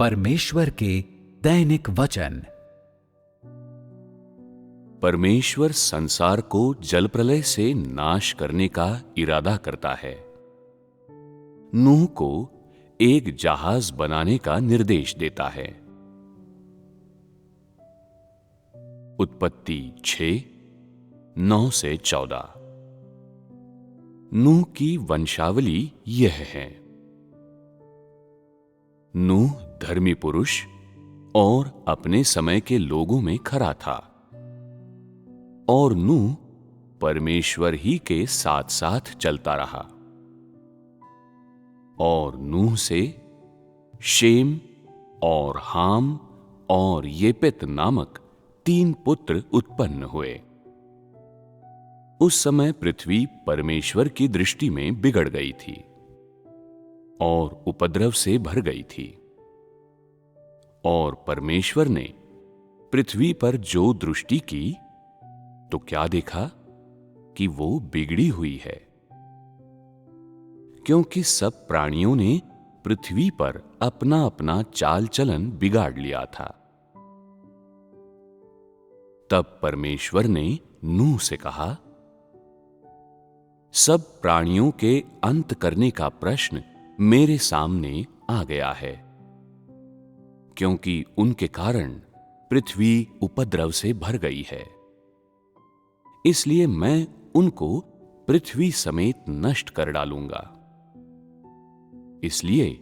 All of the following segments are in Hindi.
परमेश्वर के दैनिक वचन। परमेश्वर संसार को जलप्रलय से नाश करने का इरादा करता है। नूह को एक जहाज बनाने का निर्देश देता है। उत्पत्ति 6:9-14। नूह की वंशावली यह है। नूह धर्मी पुरुष और अपने समय के लोगों में खरा था, और नूह परमेश्वर ही के साथ साथ चलता रहा। और नूह से शेम और हाम और येपेत नामक 3 पुत्र उत्पन्न हुए। उस समय पृथ्वी परमेश्वर की दृष्टि में बिगड़ गई थी और उपद्रव से भर गई थी। और परमेश्वर ने पृथ्वी पर जो दृष्टि की तो क्या देखा कि वो बिगड़ी हुई है, क्योंकि सब प्राणियों ने पृथ्वी पर अपना अपना चाल चलन बिगाड़ लिया था। तब परमेश्वर ने नूह से कहा, सब प्राणियों के अंत करने का प्रश्न मेरे सामने आ गया है, क्योंकि उनके कारण पृथ्वी उपद्रव से भर गई है। इसलिए मैं उनको पृथ्वी समेत नष्ट कर डालूंगा। इसलिए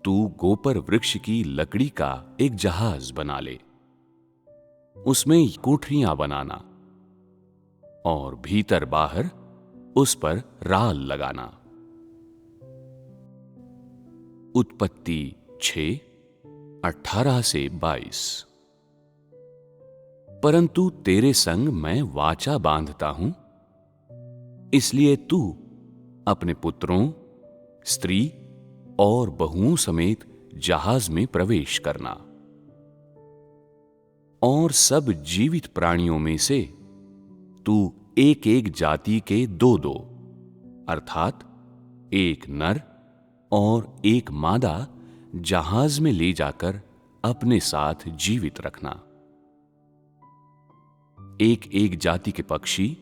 तू गोपर वृक्ष की लकड़ी का एक जहाज बना ले, उसमें कोठरियां बनाना और भीतर बाहर उस पर राल लगाना। उत्पत्ति 6:18-22। परंतु तेरे संग मैं वाचा बांधता हूं, इसलिए तू अपने पुत्रों, स्त्री और बहुओं समेत जहाज में प्रवेश करना। और सब जीवित प्राणियों में से तू एक एक जाति के 2-2, अर्थात एक नर और एक मादा जहाज में ले जाकर अपने साथ जीवित रखना। एक एक जाति के पक्षी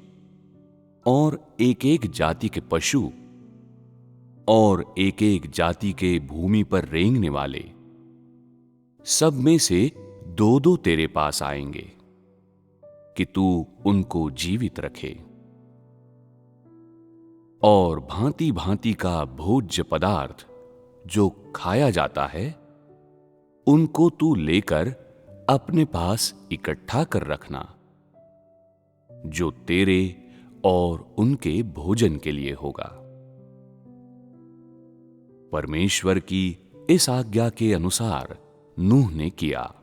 और एक एक जाति के पशु और एक एक जाति के भूमि पर रेंगने वाले, सब में से 2-2 तेरे पास आएंगे कि तू उनको जीवित रखे। और भांति भांति का भोज्य पदार्थ जो खाया जाता है, उनको तू लेकर अपने पास इकट्ठा कर रखना, जो तेरे और उनके भोजन के लिए होगा। परमेश्वर की इस आज्ञा के अनुसार नूह ने किया।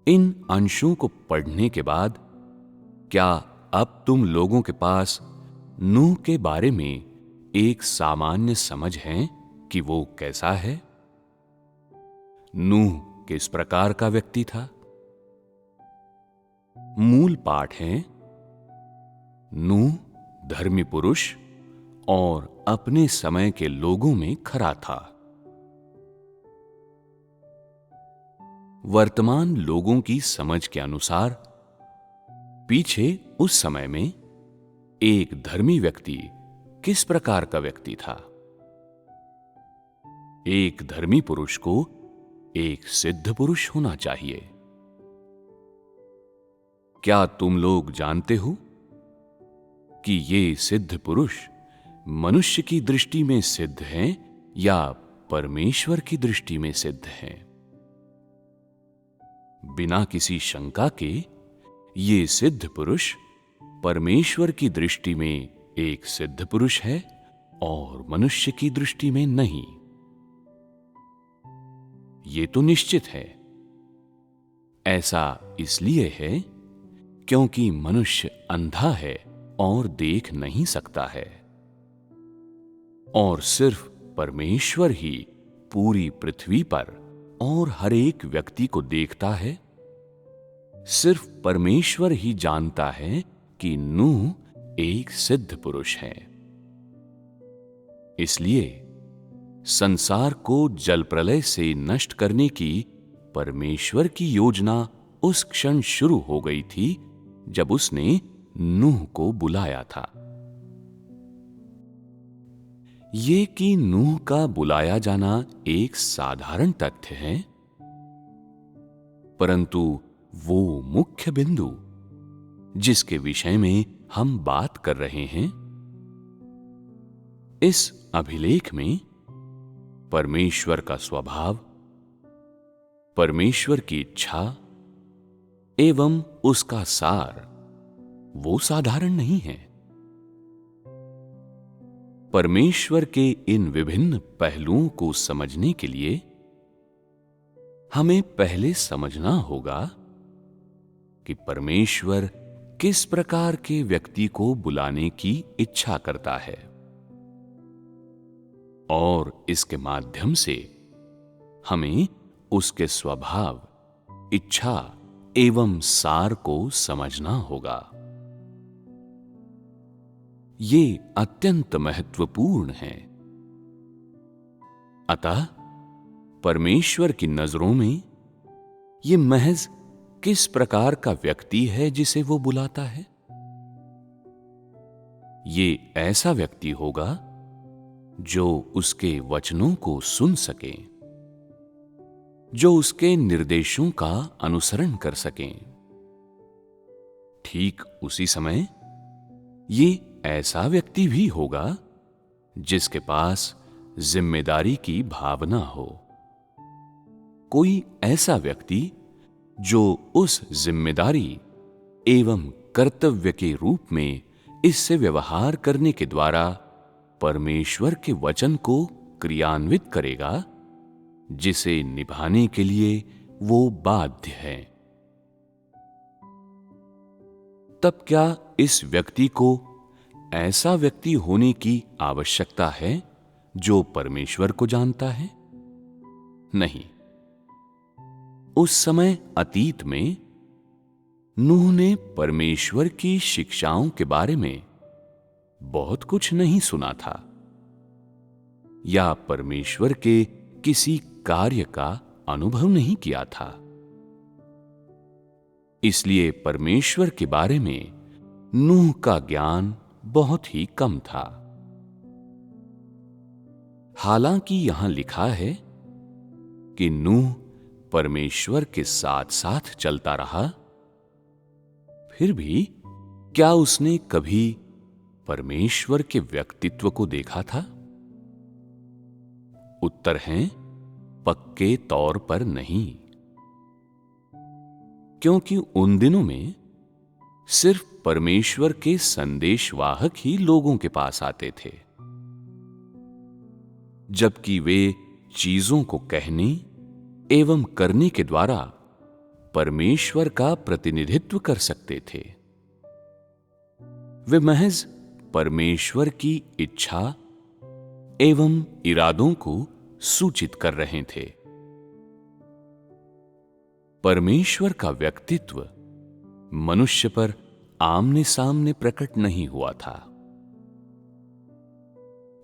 इन अंशों को पढ़ने के बाद क्या अब तुम लोगों के पास नूह के बारे में एक सामान्य समझ है कि वो कैसा है? नूह किस प्रकार का व्यक्ति था? मूल पाठ है, नूह धर्मी पुरुष और अपने समय के लोगों में खरा था। वर्तमान लोगों की समझ के अनुसार पीछे उस समय में एक धर्मी व्यक्ति किस प्रकार का व्यक्ति था? एक धर्मी पुरुष को एक सिद्ध पुरुष होना चाहिए। क्या तुम लोग जानते हो कि ये सिद्ध पुरुष मनुष्य की दृष्टि में सिद्ध हैं या परमेश्वर की दृष्टि में सिद्ध हैं? बिना किसी शंका के ये सिद्ध पुरुष परमेश्वर की दृष्टि में एक सिद्ध पुरुष है और मनुष्य की दृष्टि में नहीं। ये तो निश्चित है। ऐसा इसलिए है क्योंकि मनुष्य अंधा है और देख नहीं सकता है, और सिर्फ परमेश्वर ही पूरी पृथ्वी पर और हर एक व्यक्ति को देखता है। सिर्फ परमेश्वर ही जानता है कि नूह एक सिद्ध पुरुष है। इसलिए संसार को जल प्रलय से नष्ट करने की परमेश्वर की योजना उस क्षण शुरू हो गई थी जब उसने नूह को बुलाया था। ये कि नूह का बुलाया जाना एक साधारण तथ्य है, परंतु वो मुख्य बिंदु जिसके विषय में हम बात कर रहे हैं, इस अभिलेख में परमेश्वर का स्वभाव, परमेश्वर की इच्छा एवं उसका सार वो साधारण नहीं है। परमेश्वर के इन विभिन्न पहलुओं को समझने के लिए हमें पहले समझना होगा कि परमेश्वर किस प्रकार के व्यक्ति को बुलाने की इच्छा करता है और इसके माध्यम से हमें उसके स्वभाव, इच्छा एवं सार को समझना होगा। ये अत्यंत महत्वपूर्ण है। अतः परमेश्वर की नजरों में ये महज किस प्रकार का व्यक्ति है जिसे वो बुलाता है? ये ऐसा व्यक्ति होगा जो उसके वचनों को सुन सके, जो उसके निर्देशों का अनुसरण कर सकें। ठीक उसी समय ये ऐसा व्यक्ति भी होगा जिसके पास जिम्मेदारी की भावना हो, कोई ऐसा व्यक्ति जो उस जिम्मेदारी एवं कर्तव्य के रूप में इससे व्यवहार करने के द्वारा परमेश्वर के वचन को क्रियान्वित करेगा, जिसे निभाने के लिए वो बाध्य है। तब क्या इस व्यक्ति को ऐसा व्यक्ति होने की आवश्यकता है जो परमेश्वर को जानता है? नहीं। उस समय अतीत में नूह ने परमेश्वर की शिक्षाओं के बारे में बहुत कुछ नहीं सुना था या परमेश्वर के किसी कार्य का अनुभव नहीं किया था। इसलिए परमेश्वर के बारे में नूह का ज्ञान बहुत ही कम था। हालांकि यहां लिखा है कि नूह परमेश्वर के साथ साथ चलता रहा, फिर भी क्या उसने कभी परमेश्वर के व्यक्तित्व को देखा था? उत्तर है पक्के तौर पर नहीं, क्योंकि उन दिनों में सिर्फ परमेश्वर के संदेशवाहक ही लोगों के पास आते थे, जबकि वे चीजों को कहने एवं करने के द्वारा परमेश्वर का प्रतिनिधित्व कर सकते थे। वे महज परमेश्वर की इच्छा एवं इरादों को सूचित कर रहे थे। परमेश्वर का व्यक्तित्व मनुष्य पर आमने सामने प्रकट नहीं हुआ था।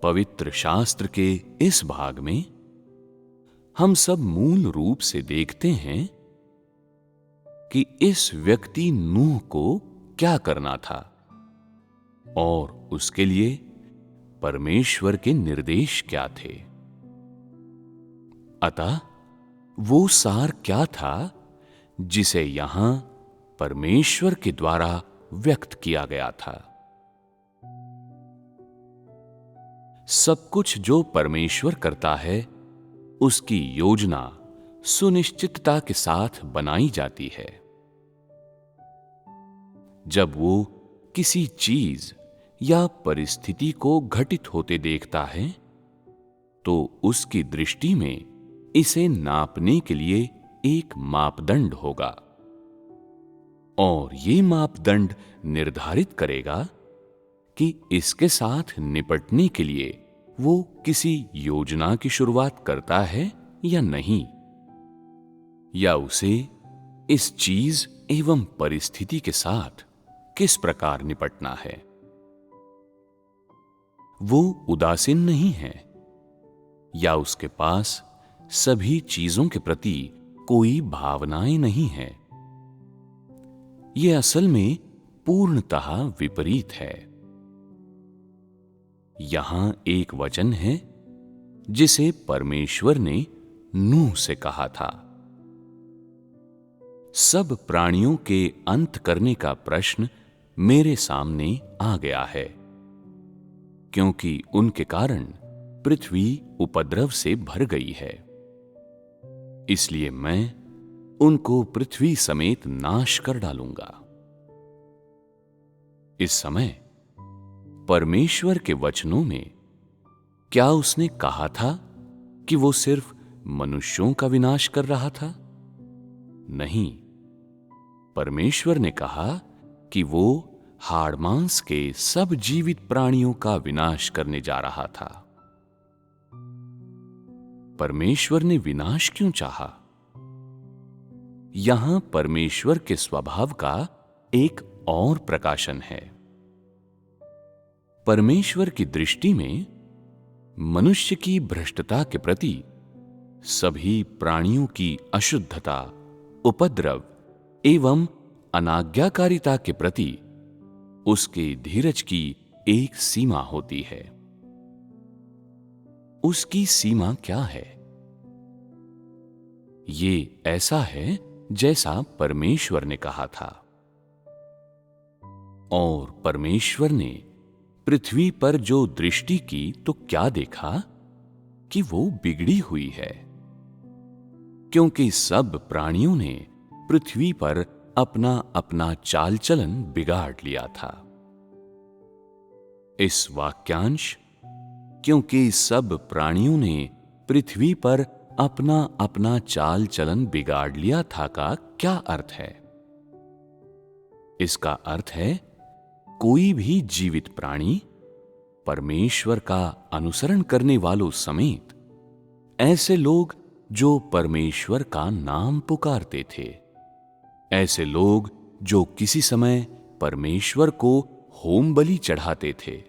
पवित्र शास्त्र के इस भाग में हम सब मूल रूप से देखते हैं कि इस व्यक्ति नूह को क्या करना था और उसके लिए परमेश्वर के निर्देश क्या थे। अतः वो सार क्या था जिसे यहां परमेश्वर के द्वारा व्यक्त किया गया था। सब कुछ जो परमेश्वर करता है उसकी योजना सुनिश्चितता के साथ बनाई जाती है। जब वो किसी चीज या परिस्थिति को घटित होते देखता है तो उसकी दृष्टि में इसे नापने के लिए एक मापदंड होगा और ये मापदंड निर्धारित करेगा कि इसके साथ निपटने के लिए वो किसी योजना की शुरुआत करता है या नहीं, या उसे इस चीज एवं परिस्थिति के साथ किस प्रकार निपटना है। वो उदासीन नहीं है या उसके पास सभी चीजों के प्रति कोई भावनाएं नहीं है। यह असल में पूर्णतः विपरीत है। यहां एक वचन है जिसे परमेश्वर ने नूह से कहा था। सब प्राणियों के अंत करने का प्रश्न मेरे सामने आ गया है, क्योंकि उनके कारण पृथ्वी उपद्रव से भर गई है। इसलिए मैं उनको पृथ्वी समेत नाश कर डालूंगा। इस समय परमेश्वर के वचनों में क्या उसने कहा था कि वो सिर्फ मनुष्यों का विनाश कर रहा था? नहीं, परमेश्वर ने कहा कि वो हाड़ मांस के सब जीवित प्राणियों का विनाश करने जा रहा था। परमेश्वर ने विनाश क्यों चाहा? यहां परमेश्वर के स्वभाव का एक और प्रकाशन है। परमेश्वर की दृष्टि में मनुष्य की भ्रष्टता के प्रति सभी प्राणियों की अशुद्धता, उपद्रव एवं अनाज्ञाकारिता के प्रति उसके धीरज की एक सीमा होती है। उसकी सीमा क्या है? ये ऐसा है जैसा परमेश्वर ने कहा था। और परमेश्वर ने पृथ्वी पर जो दृष्टि की तो क्या देखा कि वो बिगड़ी हुई है, क्योंकि सब प्राणियों ने पृथ्वी पर अपना अपना चाल चलन बिगाड़ लिया था। इस वाक्यांश क्योंकि सब प्राणियों ने पृथ्वी पर अपना अपना चाल चलन बिगाड़ लिया था का क्या अर्थ है? इसका अर्थ है कोई भी जीवित प्राणी परमेश्वर का अनुसरण करने वालों समेत ऐसे लोग जो परमेश्वर का नाम पुकारते थे, ऐसे लोग जो किसी समय परमेश्वर को होम बलि चढ़ाते थे,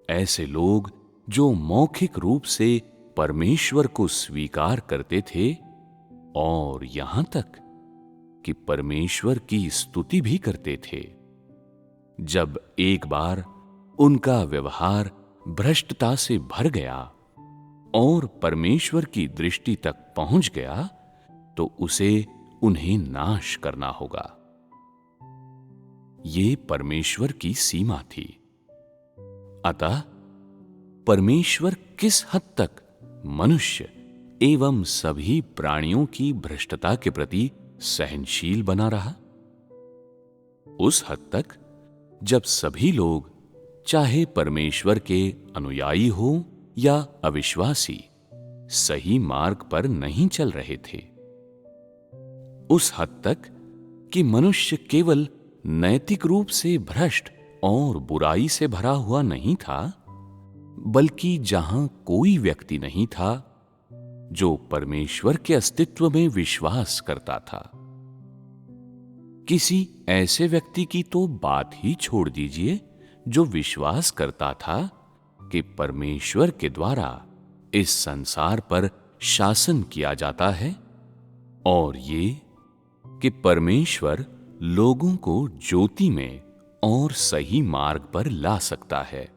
ऐसे लोग जो मौखिक रूप से परमेश्वर को स्वीकार करते थे और यहां तक कि परमेश्वर की स्तुति भी करते थे, जब एक बार उनका व्यवहार भ्रष्टता से भर गया और परमेश्वर की दृष्टि तक पहुंच गया, तो उसे उन्हें नाश करना होगा। ये परमेश्वर की सीमा थी। अतः परमेश्वर किस हद तक मनुष्य एवं सभी प्राणियों की भ्रष्टता के प्रति सहनशील बना रहा? उस हद तक जब सभी लोग, चाहे परमेश्वर के अनुयायी हो या अविश्वासी, सही मार्ग पर नहीं चल रहे थे। उस हद तक कि मनुष्य केवल नैतिक रूप से भ्रष्ट और बुराई से भरा हुआ नहीं था, बल्कि जहां कोई व्यक्ति नहीं था जो परमेश्वर के अस्तित्व में विश्वास करता था। किसी ऐसे व्यक्ति की तो बात ही छोड़ दीजिए जो विश्वास करता था कि परमेश्वर के द्वारा इस संसार पर शासन किया जाता है और ये कि परमेश्वर लोगों को ज्योति में और सही मार्ग पर ला सकता है।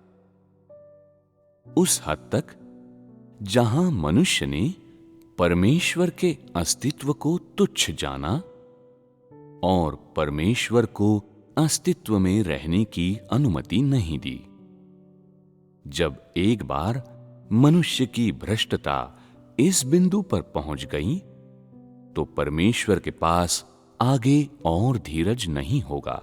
उस हद तक जहां मनुष्य ने परमेश्वर के अस्तित्व को तुच्छ जाना और परमेश्वर को अस्तित्व में रहने की अनुमति नहीं दी। जब एक बार मनुष्य की भ्रष्टता इस बिंदु पर पहुंच गई, तो परमेश्वर के पास आगे और धीरज नहीं होगा।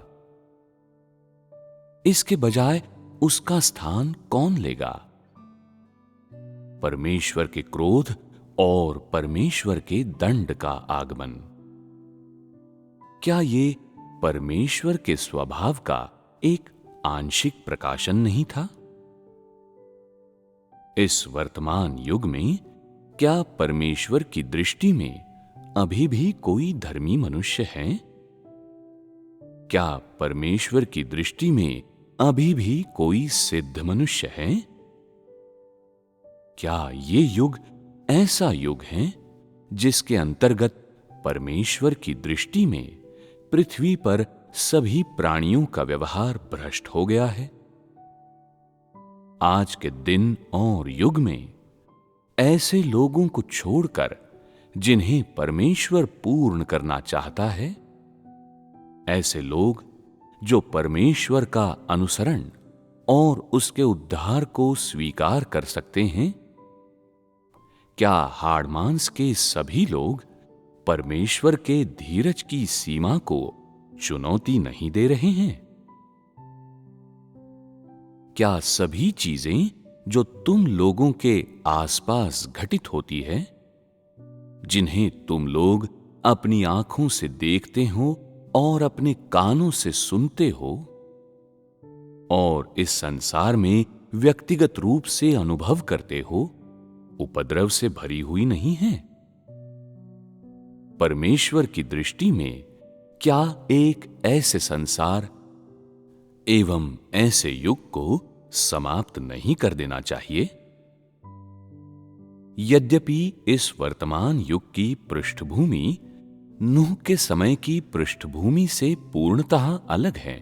इसके बजाय उसका स्थान कौन लेगा? परमेश्वर के क्रोध और परमेश्वर के दंड का आगमन। क्या ये परमेश्वर के स्वभाव का एक आंशिक प्रकाशन नहीं था? इस वर्तमान युग में क्या परमेश्वर की दृष्टि में अभी भी कोई धर्मी मनुष्य है? क्या परमेश्वर की दृष्टि में अभी भी कोई सिद्ध मनुष्य है? क्या ये युग ऐसा युग है जिसके अंतर्गत परमेश्वर की दृष्टि में पृथ्वी पर सभी प्राणियों का व्यवहार भ्रष्ट हो गया है? आज के दिन और युग में ऐसे लोगों को छोड़कर जिन्हें परमेश्वर पूर्ण करना चाहता है, ऐसे लोग जो परमेश्वर का अनुसरण और उसके उद्धार को स्वीकार कर सकते हैं, क्या हाड़ मांस के सभी लोग परमेश्वर के धीरज की सीमा को चुनौती नहीं दे रहे हैं? क्या सभी चीजें जो तुम लोगों के आसपास घटित होती है, जिन्हें तुम लोग अपनी आंखों से देखते हो और अपने कानों से सुनते हो और इस संसार में व्यक्तिगत रूप से अनुभव करते हो, उपद्रव से भरी हुई नहीं है? परमेश्वर की दृष्टि में क्या एक ऐसे संसार एवं ऐसे युग को समाप्त नहीं कर देना चाहिए? यद्यपि इस वर्तमान युग की पृष्ठभूमि नूह के समय की पृष्ठभूमि से पूर्णतः अलग है,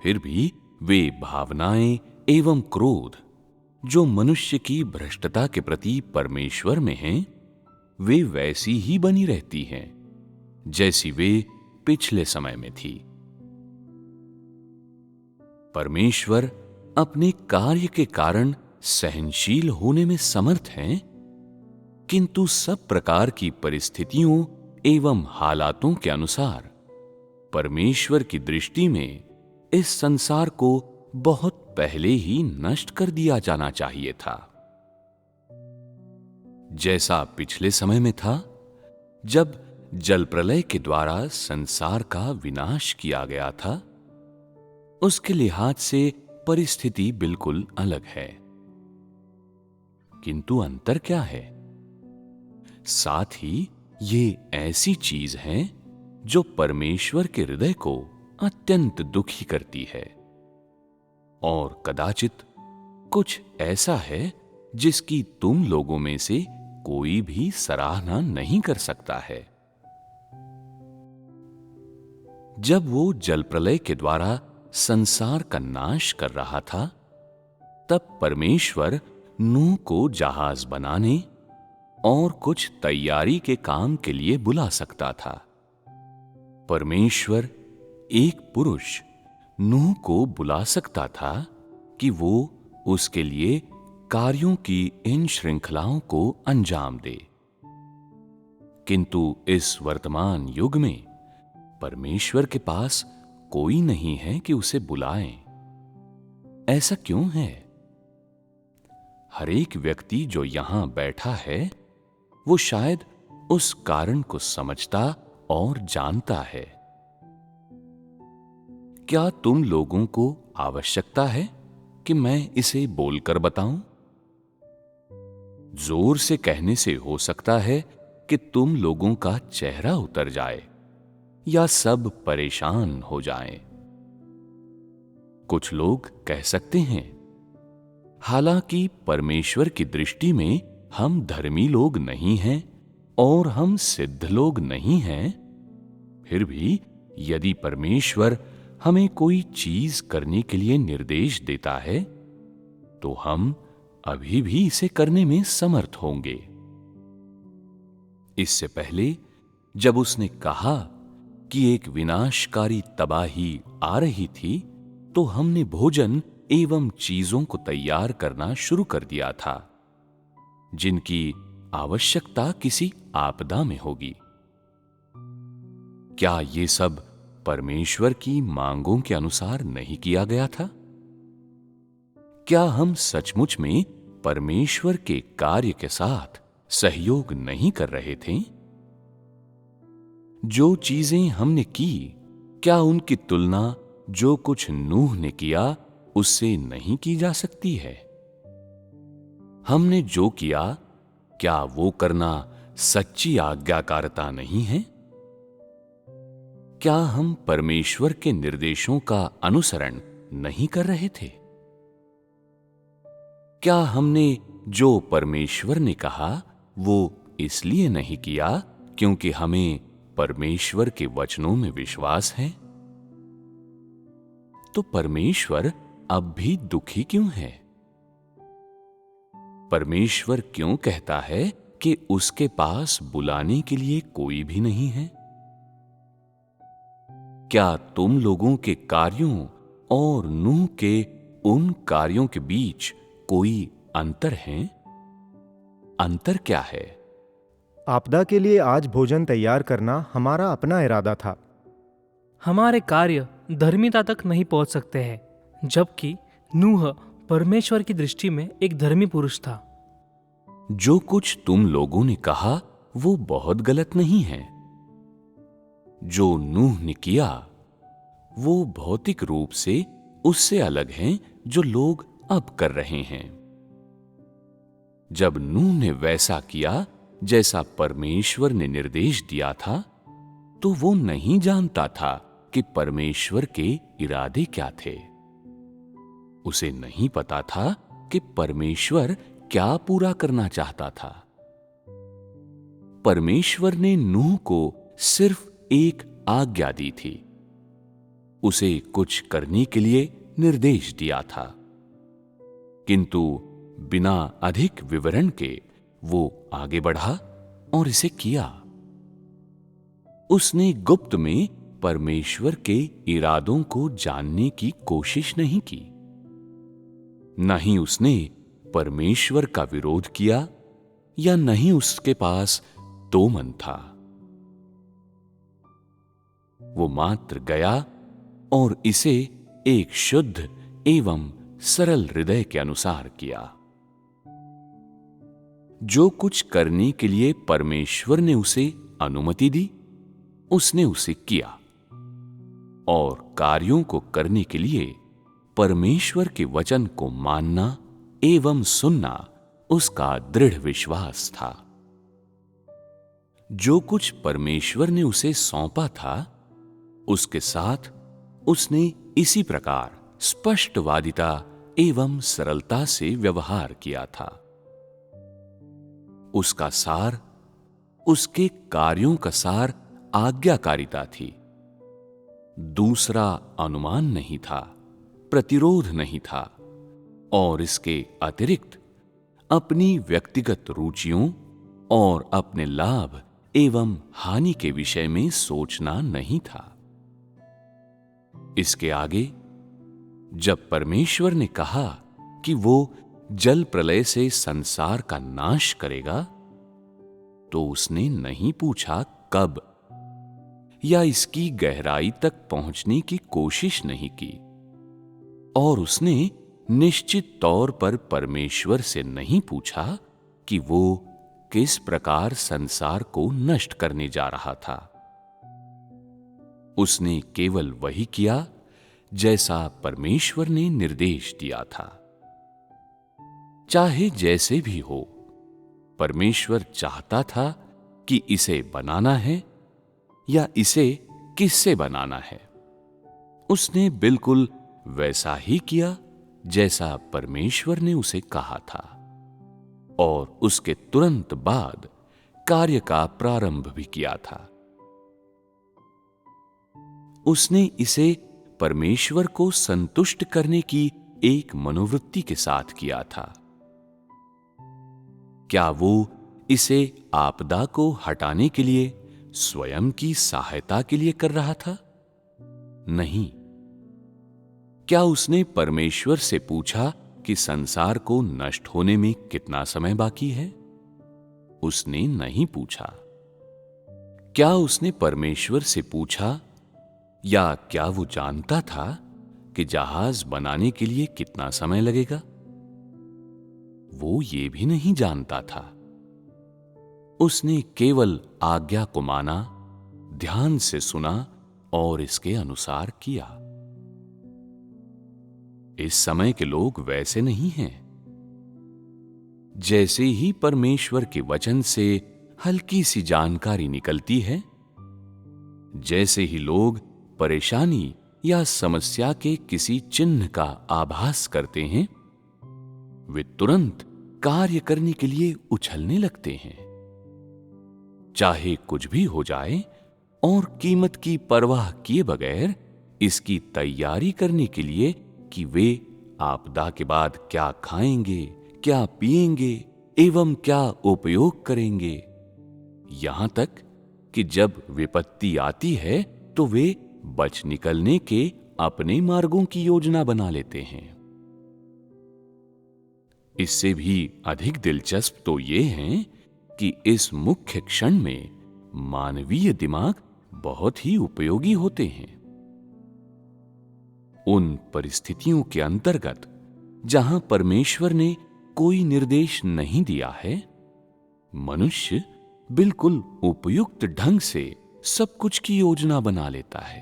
फिर भी वे भावनाएं एवं क्रोध जो मनुष्य की भ्रष्टता के प्रति परमेश्वर में हैं, वे वैसी ही बनी रहती हैं जैसी वे पिछले समय में थी। परमेश्वर अपने कार्य के कारण सहनशील होने में समर्थ हैं, किंतु सब प्रकार की परिस्थितियों एवं हालातों के अनुसार परमेश्वर की दृष्टि में इस संसार को बहुत पहले ही नष्ट कर दिया जाना चाहिए था। जैसा पिछले समय में था, जब जल प्रलय के द्वारा संसार का विनाश किया गया था, उसके लिहाज से परिस्थिति बिल्कुल अलग है। किंतु अंतर क्या है? साथ ही ये ऐसी चीज है जो परमेश्वर के हृदय को अत्यंत दुखी करती है और कदाचित कुछ ऐसा है जिसकी तुम लोगों में से कोई भी सराहना नहीं कर सकता है। जब वो जल प्रलय के द्वारा संसार का नाश कर रहा था, तब परमेश्वर नूह को जहाज बनाने और कुछ तैयारी के काम के लिए बुला सकता था। परमेश्वर एक पुरुष नूह को बुला सकता था कि वो उसके लिए कार्यों की इन श्रृंखलाओं को अंजाम दे, किंतु इस वर्तमान युग में परमेश्वर के पास कोई नहीं है कि उसे बुलाएं। ऐसा क्यों है? हर एक व्यक्ति जो यहां बैठा है, वो शायद उस कारण को समझता और जानता है। क्या तुम लोगों को आवश्यकता है कि मैं इसे बोलकर बताऊं? जोर से कहने से हो सकता है कि तुम लोगों का चेहरा उतर जाए या सब परेशान हो जाएं। कुछ लोग कह सकते हैं, हालांकि परमेश्वर की दृष्टि में हम धर्मी लोग नहीं हैं और हम सिद्ध लोग नहीं हैं, फिर भी यदि परमेश्वर हमें कोई चीज करने के लिए निर्देश देता है, तो हम अभी भी इसे करने में समर्थ होंगे। इससे पहले जब उसने कहा कि एक विनाशकारी तबाही आ रही थी, तो हमने भोजन एवं चीजों को तैयार करना शुरू कर दिया था, जिनकी आवश्यकता किसी आपदा में होगी। क्या ये सब परमेश्वर की मांगों के अनुसार नहीं किया गया था? क्या हम सचमुच में परमेश्वर के कार्य के साथ सहयोग नहीं कर रहे थे? जो चीजें हमने की, क्या उनकी तुलना जो कुछ नूह ने किया उससे नहीं की जा सकती है? हमने जो किया, क्या वो करना सच्ची आज्ञाकारिता नहीं है? क्या हम परमेश्वर के निर्देशों का अनुसरण नहीं कर रहे थे? क्या हमने जो परमेश्वर ने कहा वो इसलिए नहीं किया क्योंकि हमें परमेश्वर के वचनों में विश्वास है? तो परमेश्वर अब भी दुखी क्यों है? परमेश्वर क्यों कहता है कि उसके पास बुलाने के लिए कोई भी नहीं है? क्या तुम लोगों के कार्यों और नूह के उन कार्यों के बीच कोई अंतर है? अंतर क्या है? आपदा के लिए आज भोजन तैयार करना हमारा अपना इरादा था। हमारे कार्य धर्मिता तक नहीं पहुंच सकते हैं, जबकि नूह परमेश्वर की दृष्टि में एक धर्मी पुरुष था। जो कुछ तुम लोगों ने कहा वो बहुत गलत नहीं है। जो नूह ने किया वो भौतिक रूप से उससे अलग है जो लोग अब कर रहे हैं। जब नूह ने वैसा किया जैसा परमेश्वर ने निर्देश दिया था, तो वो नहीं जानता था कि परमेश्वर के इरादे क्या थे। उसे नहीं पता था कि परमेश्वर क्या पूरा करना चाहता था। परमेश्वर ने नूह को सिर्फ एक आज्ञा दी थी, उसे कुछ करने के लिए निर्देश दिया था, किंतु बिना अधिक विवरण के वो आगे बढ़ा और इसे किया। उसने गुप्त में परमेश्वर के इरादों को जानने की कोशिश नहीं की। न ही उसने परमेश्वर का विरोध किया या न ही उसके पास दो मन था। वो मात्र गया और इसे एक शुद्ध एवं सरल हृदय के अनुसार किया। जो कुछ करने के लिए परमेश्वर ने उसे अनुमति दी, उसने उसे किया, और कार्यों को करने के लिए परमेश्वर के वचन को मानना एवं सुनना उसका दृढ़ विश्वास था। जो कुछ परमेश्वर ने उसे सौंपा था, उसके साथ उसने इसी प्रकार स्पष्टवादिता एवं सरलता से व्यवहार किया था। उसका सार, उसके कार्यों का सार आज्ञाकारिता थी। दूसरा अनुमान नहीं था, प्रतिरोध नहीं था, और इसके अतिरिक्त अपनी व्यक्तिगत रुचियों और अपने लाभ एवं हानि के विषय में सोचना नहीं था। इसके आगे जब परमेश्वर ने कहा कि वो जल प्रलय से संसार का नाश करेगा, तो उसने नहीं पूछा कब, या इसकी गहराई तक पहुंचने की कोशिश नहीं की, और उसने निश्चित तौर पर परमेश्वर से नहीं पूछा कि वो किस प्रकार संसार को नष्ट करने जा रहा था। उसने केवल वही किया जैसा परमेश्वर ने निर्देश दिया था। चाहे जैसे भी हो, परमेश्वर चाहता था कि इसे बनाना है या इसे किससे बनाना है। उसने बिल्कुल वैसा ही किया जैसा परमेश्वर ने उसे कहा था, और उसके तुरंत बाद कार्य का प्रारंभ भी किया था। उसने इसे परमेश्वर को संतुष्ट करने की एक मनोवृत्ति के साथ किया था। क्या वो इसे आपदा को हटाने के लिए स्वयं की सहायता के लिए कर रहा था? नहीं। क्या उसने परमेश्वर से पूछा कि संसार को नष्ट होने में कितना समय बाकी है? उसने नहीं पूछा। क्या उसने परमेश्वर से पूछा, या क्या वो जानता था कि जहाज बनाने के लिए कितना समय लगेगा? वो ये भी नहीं जानता था। उसने केवल आज्ञा को माना, ध्यान से सुना और इसके अनुसार किया। इस समय के लोग वैसे नहीं हैं। जैसे ही परमेश्वर के वचन से हल्की सी जानकारी निकलती है, जैसे ही लोग परेशानी या समस्या के किसी चिन्ह का आभास करते हैं, वे तुरंत कार्य करने के लिए उछलने लगते हैं, चाहे कुछ भी हो जाए, और कीमत की परवाह किए बगैर इसकी तैयारी करने के लिए कि वे आपदा के बाद क्या खाएंगे, क्या पिएंगे एवं क्या उपयोग करेंगे। यहां तक कि जब विपत्ति आती है तो वे बच निकलने के अपने मार्गों की योजना बना लेते हैं। इससे भी अधिक दिलचस्प तो ये हैं कि इस मुख्य क्षण में मानवीय दिमाग बहुत ही उपयोगी होते हैं। उन परिस्थितियों के अंतर्गत जहां परमेश्वर ने कोई निर्देश नहीं दिया है, मनुष्य बिल्कुल उपयुक्त ढंग से सब कुछ की योजना बना लेता है।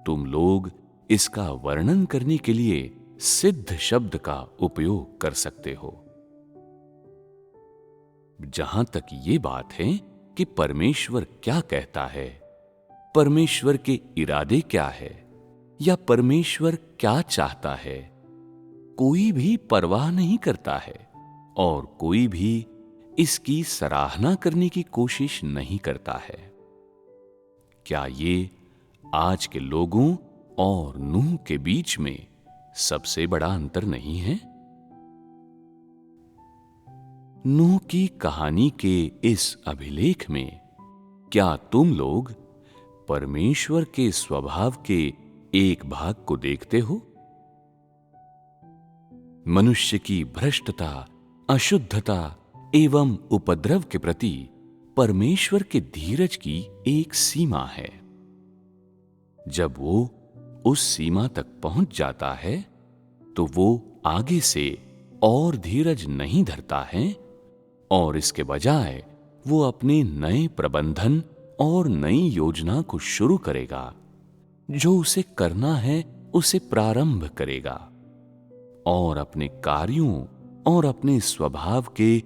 तुम लोग इसका वर्णन करने के लिए सिद्ध शब्द का उपयोग कर सकते हो। जहां तक ये बात है कि परमेश्वर क्या कहता है, परमेश्वर के इरादे क्या है, या परमेश्वर क्या चाहता है, कोई भी परवाह नहीं करता है और कोई भी इसकी सराहना करने की कोशिश नहीं करता है। क्या ये आज के लोगों और नूह के बीच में सबसे बड़ा अंतर नहीं है? नूह की कहानी के इस अभिलेख में क्या तुम लोग परमेश्वर के स्वभाव के एक भाग को देखते हो? मनुष्य की भ्रष्टता, अशुद्धता एवं उपद्रव के प्रति परमेश्वर के धीरज की एक सीमा है। जब वो उस सीमा तक पहुंच जाता है तो वो आगे से और धीरज नहीं धरता है और इसके बजाय वो अपने नए प्रबंधन और नई योजना को शुरू करेगा। जो उसे करना है उसे प्रारंभ करेगा और अपने कार्यों और अपने स्वभाव के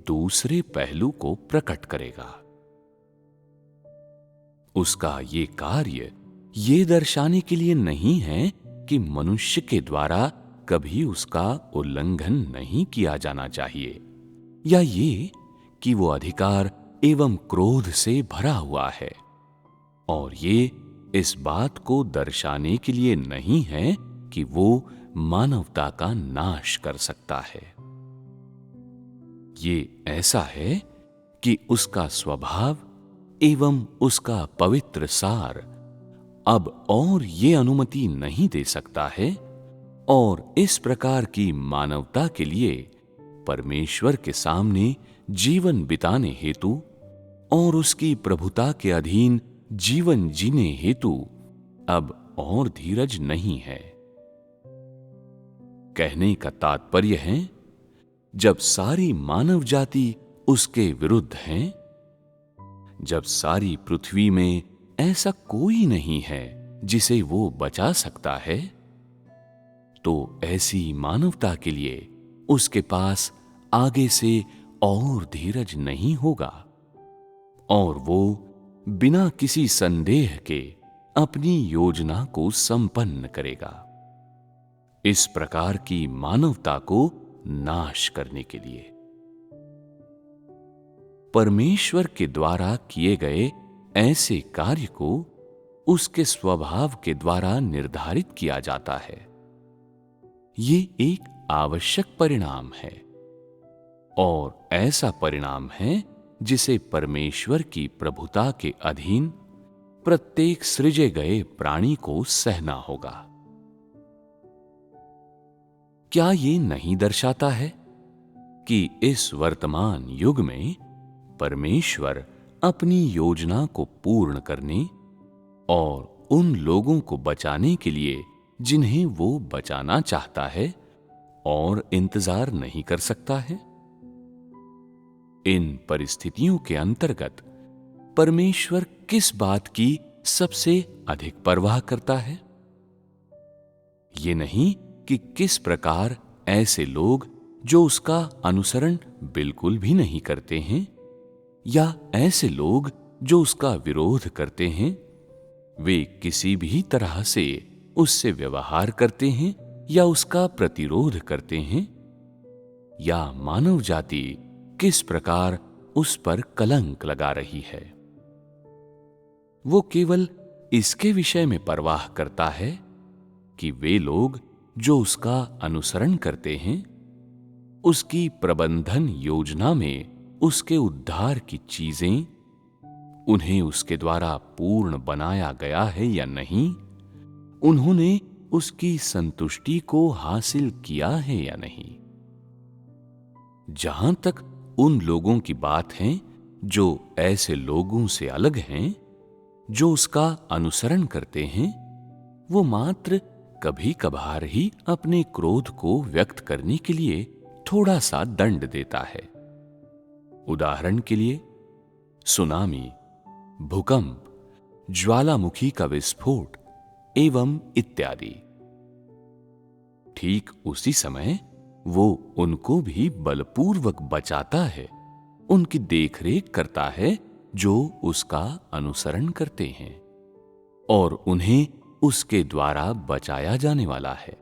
दूसरे पहलू को प्रकट करेगा। उसका ये कार्य ये दर्शाने के लिए नहीं है कि मनुष्य के द्वारा कभी उसका उल्लंघन नहीं किया जाना चाहिए, या ये कि वो अधिकार एवं क्रोध से भरा हुआ है, और ये इस बात को दर्शाने के लिए नहीं है कि वो मानवता का नाश कर सकता है। ये ऐसा है कि उसका स्वभाव एवं उसका पवित्र सार अब और ये अनुमति नहीं दे सकता है, और इस प्रकार की मानवता के लिए परमेश्वर के सामने जीवन बिताने हेतु और उसकी प्रभुता के अधीन जीवन जीने हेतु अब और धीरज नहीं है। कहने का तात्पर्य है, जब सारी मानव जाति उसके विरुद्ध है, जब सारी पृथ्वी में ऐसा कोई नहीं है जिसे वो बचा सकता है, तो ऐसी मानवता के लिए उसके पास आगे से और धीरज नहीं होगा, और वो बिना किसी संदेह के अपनी योजना को संपन्न करेगा, इस प्रकार की मानवता को नाश करने के लिए। परमेश्वर के द्वारा किए गए ऐसे कार्य को उसके स्वभाव के द्वारा निर्धारित किया जाता है। ये एक आवश्यक परिणाम है, और ऐसा परिणाम है जिसे परमेश्वर की प्रभुता के अधीन प्रत्येक सृजे गए प्राणी को सहना होगा। क्या ये नहीं दर्शाता है कि इस वर्तमान युग में परमेश्वर अपनी योजना को पूर्ण करने और उन लोगों को बचाने के लिए जिन्हें वो बचाना चाहता है और इंतजार नहीं कर सकता है? इन परिस्थितियों के अंतर्गत परमेश्वर किस बात की सबसे अधिक परवाह करता है? ये नहीं कि किस प्रकार ऐसे लोग जो उसका अनुसरण बिल्कुल भी नहीं करते हैं, या ऐसे लोग जो उसका विरोध करते हैं, वे किसी भी तरह से उससे व्यवहार करते हैं या उसका प्रतिरोध करते हैं, या मानव जाति किस प्रकार उस पर कलंक लगा रही है। वो केवल इसके विषय में परवाह करता है कि वे लोग जो उसका अनुसरण करते हैं, उसकी प्रबंधन योजना में उसके उद्धार की चीजें उन्हें उसके द्वारा पूर्ण बनाया गया है या नहीं, उन्होंने उसकी संतुष्टि को हासिल किया है या नहीं। जहां तक उन लोगों की बात है जो ऐसे लोगों से अलग हैं, जो उसका अनुसरण करते हैं, वो मात्र कभी कभार ही अपने क्रोध को व्यक्त करने के लिए थोड़ा सा दंड देता है। उदाहरण के लिए सुनामी, भूकंप, ज्वालामुखी का विस्फोट एवं इत्यादि। ठीक उसी समय वो उनको भी बलपूर्वक बचाता है, उनकी देखरेख करता है जो उसका अनुसरण करते हैं, और उन्हें उसके द्वारा बचाया जाने वाला है।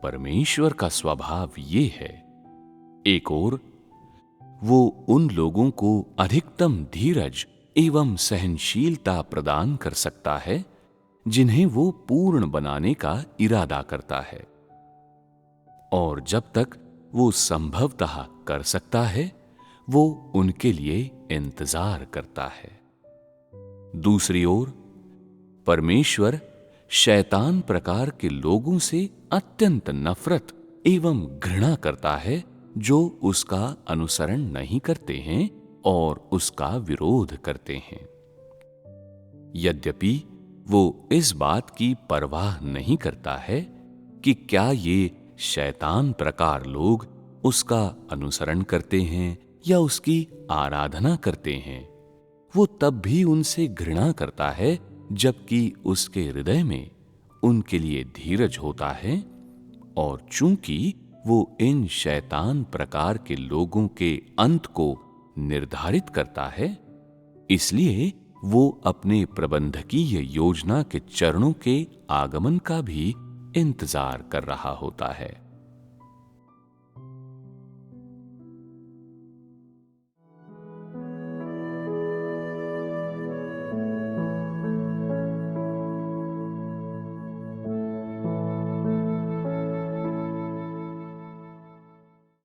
परमेश्वर का स्वभाव ये है, एक ओर वो उन लोगों को अधिकतम धीरज एवं सहनशीलता प्रदान कर सकता है जिन्हें वो पूर्ण बनाने का इरादा करता है, और जब तक वो संभवतः कर सकता है, वो उनके लिए इंतजार करता है। दूसरी ओर परमेश्वर शैतान प्रकार के लोगों से अत्यंत नफरत एवं घृणा करता है जो उसका अनुसरण नहीं करते हैं और उसका विरोध करते हैं। यद्यपि वो इस बात की परवाह नहीं करता है कि क्या ये शैतान प्रकार लोग उसका अनुसरण करते हैं या उसकी आराधना करते हैं, वो तब भी उनसे घृणा करता है, जबकि उसके हृदय में उनके लिए धीरज होता है। और चूंकि वो इन शैतान प्रकार के लोगों के अंत को निर्धारित करता है, इसलिए वो अपने प्रबंधकीय योजना के चरणों के आगमन का भी इंतजार कर रहा होता है।